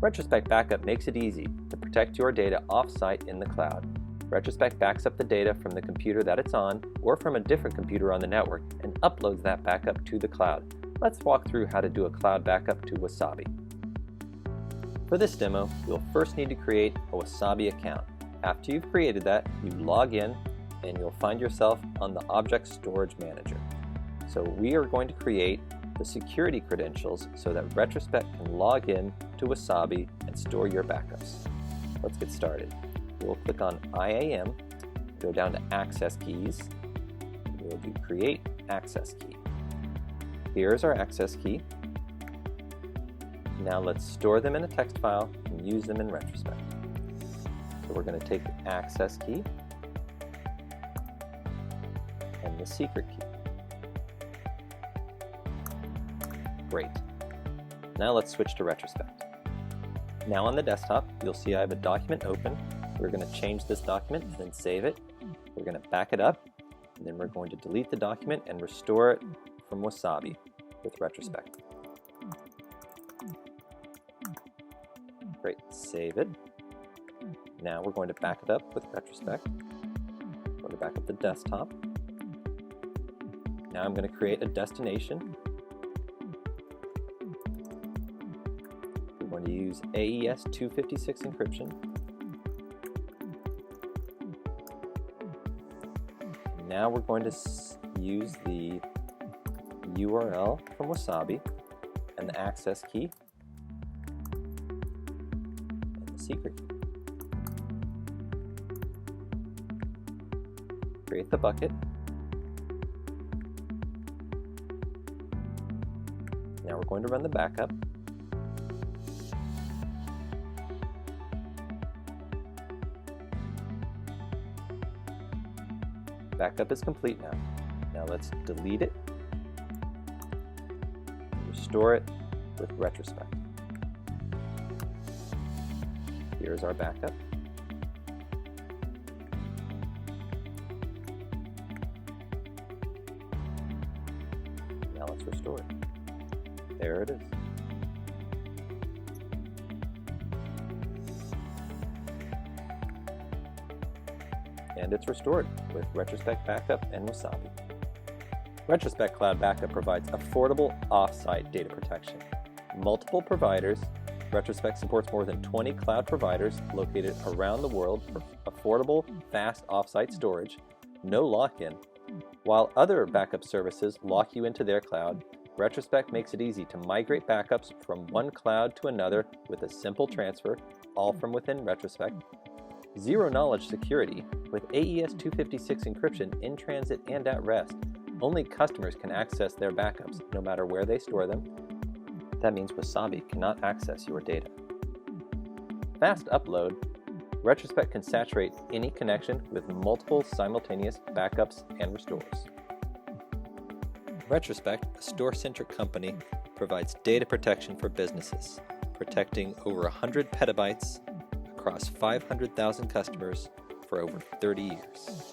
Retrospect Backup makes it easy to protect your data off-site in the cloud. Retrospect backs up the data from the computer that it's on or from a different computer on the network and uploads that backup to the cloud. Let's walk through how to do a cloud backup to Wasabi. For this demo, you'll first need to create a Wasabi account. After you've created that, you log in and you'll find yourself on the Object Storage Manager. So we are going to create the security credentials so that Retrospect can log in to Wasabi and store your backups. Let's get started. We'll click on IAM, go down to Access Keys, and we'll do Create Access Key. Here's our access key. Now let's store them in a text file and use them in Retrospect. So we're going to take the access key and the secret key. Great. Now let's switch to Retrospect. Now on the desktop, you'll see I have a document open. We're going to change this document and then save it. We're going to back it up, and then we're going to delete the document and restore it from Wasabi with Retrospect. Great, save it. Now we're going to back it up with Retrospect. I'm going to back up the desktop. Now I'm going to create a destination. We're going to use AES 256 encryption. Now we're going to use the URL from Wasabi and the access key and the secret key. Create the bucket. Now we're going to run the backup. Backup is complete now. Now let's delete it. Restore it with Retrospect. Here's our backup. Now let's restore it. There it is. And it's restored with Retrospect Backup and Wasabi. Retrospect Cloud Backup provides affordable off-site data protection. Multiple providers. Retrospect supports more than 20 cloud providers located around the world for affordable, fast off-site storage, no lock-in. While other backup services lock you into their cloud, Retrospect makes it easy to migrate backups from one cloud to another with a simple transfer, all from within Retrospect. Zero-knowledge security with AES 256 encryption in transit and at rest. Only customers can access their backups, no matter where they store them. That means Wasabi cannot access your data. Fast upload. Retrospect can saturate any connection with multiple simultaneous backups and restores. Retrospect, a store-centric company, provides data protection for businesses, protecting over 100 petabytes across 500,000 customers for over 30 years.